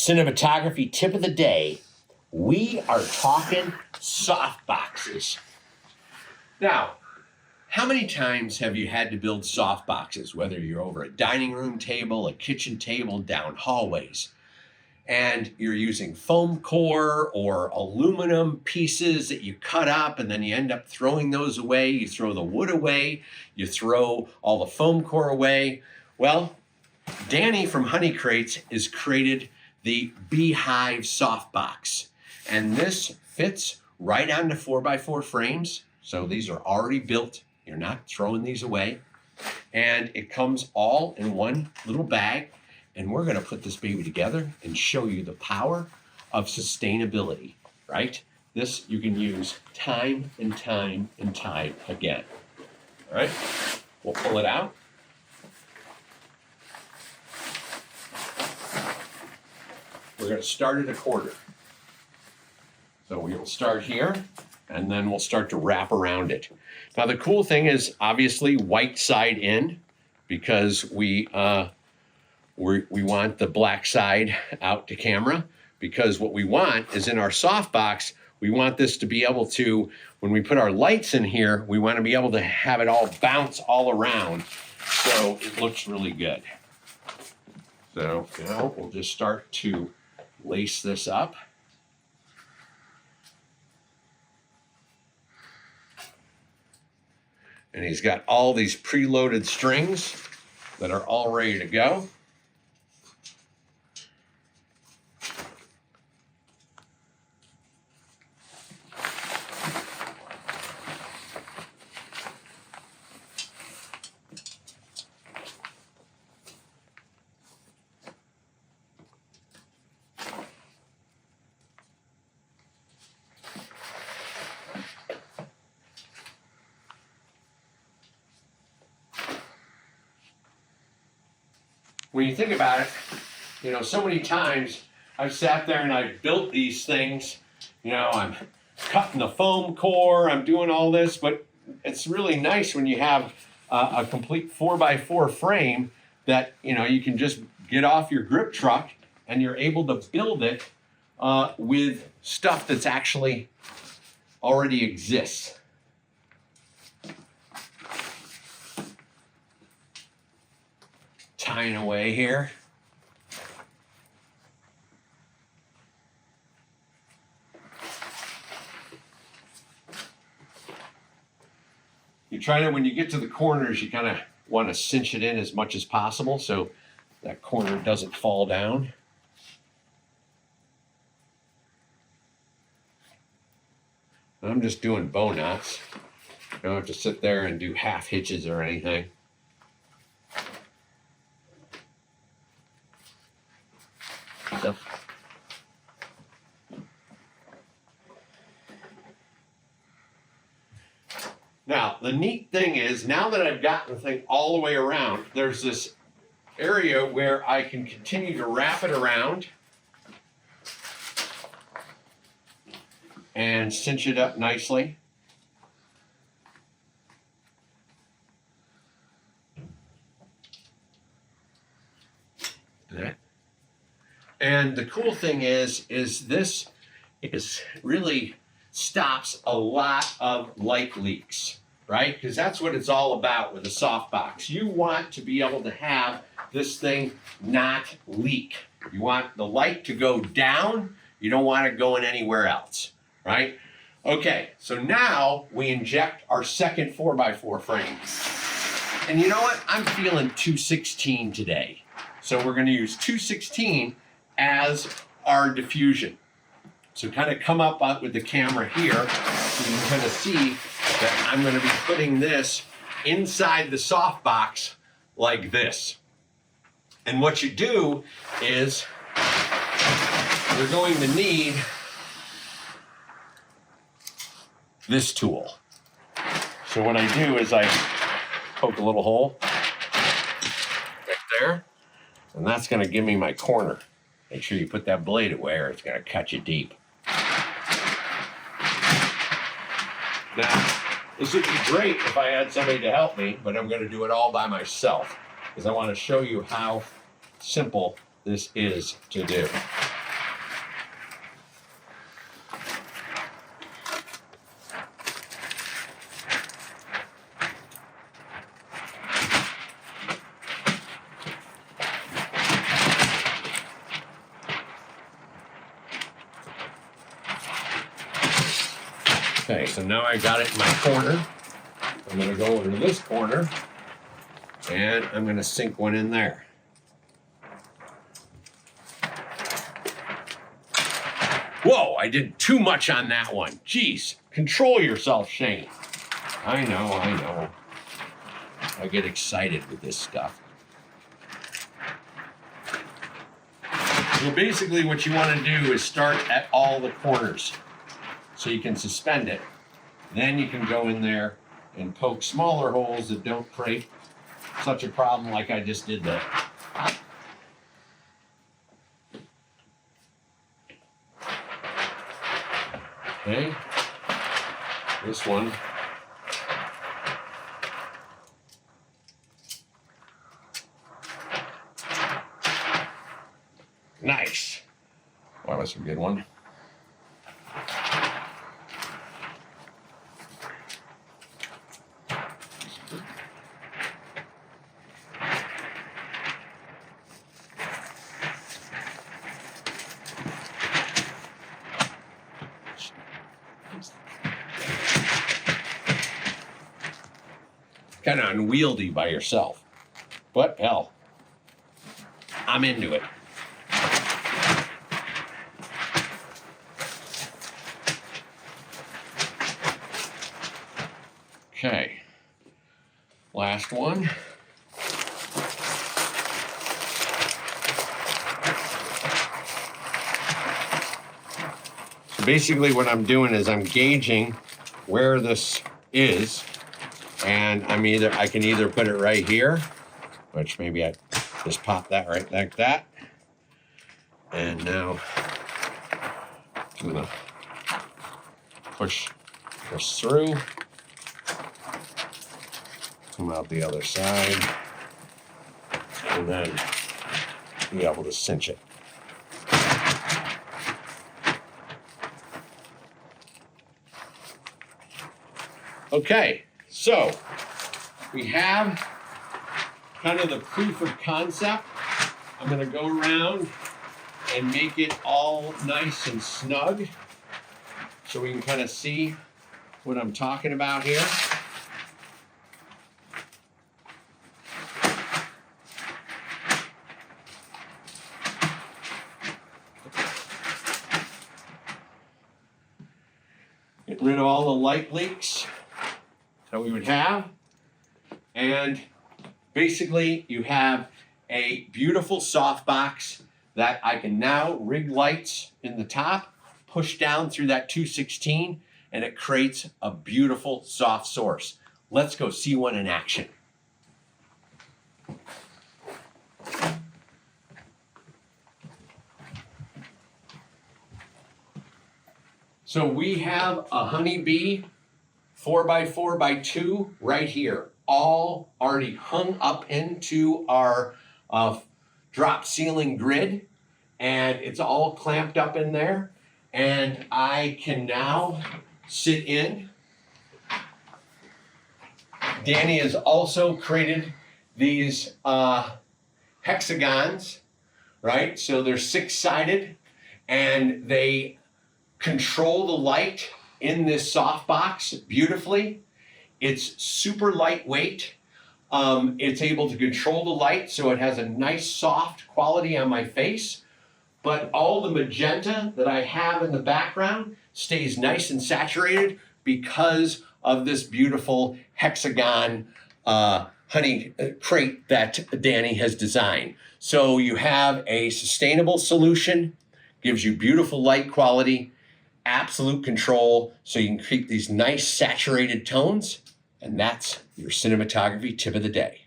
Cinematography tip of the day, we are talking softboxes. Now, how many times have you had to build softboxes, whether you're over a dining room table, a kitchen table, down hallways, and you're using foam core or aluminum pieces that you cut up and then you end up throwing those away, you throw the wood away, you throw all the foam core away. Well, Danny from Honeycrates has created the Beehive softbox, and this fits right onto 4x4 frames. So these are already built. You're not throwing these away. And it comes all in one little bag. And we're going to put this baby together and show you the power of sustainability, right? This you can use time and time and time again. All right, we'll pull it out. We're going to start at a quarter. So we'll start here, and then we'll start to wrap around it. Now the cool thing is obviously white side in, because we want the black side out to camera, because what we want is in our softbox, we want this to be able to, when we put our lights in here, we want to be able to have it all bounce all around so it looks really good. So now we'll just start to lace this up. And he's got all these preloaded strings that are all ready to go. When you think about it, you know, so many times I've sat there and I've built these things, you know, I'm cutting the foam core, I'm doing all this, but it's really nice when you have a complete 4x4 frame that, you know, you can just get off your grip truck and you're able to build it with stuff that's actually already exists. Tying away here. You try to, when you get to the corners, you kind of want to cinch it in as much as possible so that corner doesn't fall down. I'm just doing bow knots. You don't have to sit there and do half hitches or anything. Now, the neat thing is, now that I've gotten the thing all the way around, there's this area where I can continue to wrap it around and cinch it up nicely. And the cool thing is this really stops a lot of light leaks, right? Because that's what it's all about with a softbox. You want to be able to have this thing not leak. You want the light to go down. You don't want it going anywhere else, right? Okay, so now we inject our second 4x4 frame. And you know what? I'm feeling 216 today. So we're going to use 216 as our diffusion. So kind of come up with the camera here so you can kind of see that I'm going to be putting this inside the softbox like this. And what you do is you're going to need this tool. So what I do is I poke a little hole right there, and that's going to give me my corner. Make sure you put that blade away or it's going to cut you deep. Now, this would be great if I had somebody to help me, but I'm going to do it all by myself because I want to show you how simple this is to do. Okay, so now I got it in my corner. I'm gonna go over to this corner and I'm gonna sink one in there. Whoa, I did too much on that one. Jeez, control yourself, Shane. I know. I get excited with this stuff. So basically what you want to do is start at all the corners so you can suspend it. Then you can go in there and poke smaller holes that don't create such a problem like I just did there. Okay, this one. Nice. Wow, that's a good one. Kind of unwieldy by yourself, but hell, I'm into it. Okay, last one. So basically what I'm doing is I'm gauging where this is, and I can either put it right here, which maybe I just pop that right like that. And now I'm gonna push this through. Come out the other side, and then be able to cinch it. Okay, so we have kind of the proof of concept. I'm going to go around and make it all nice and snug so we can kind of see what I'm talking about here. Get rid of all the light leaks that we would have. And basically you have a beautiful softbox that I can now rig lights in the top, push down through that 216, and it creates a beautiful soft source. Let's go see one in action. So we have a Honeybee 4x4x2 right here, all already hung up into our drop ceiling grid, and it's all clamped up in there. And I can now sit in. Danny has also created these hexagons, right? So they're 6-sided, and they control the light in this softbox beautifully. It's super lightweight. It's able to control the light, so it has a nice soft quality on my face, but all the magenta that I have in the background stays nice and saturated because of this beautiful hexagon Honeycrate that Danny has designed. So you have a sustainable solution, gives you beautiful light quality, absolute control, so you can create these nice saturated tones, and that's your cinematography tip of the day.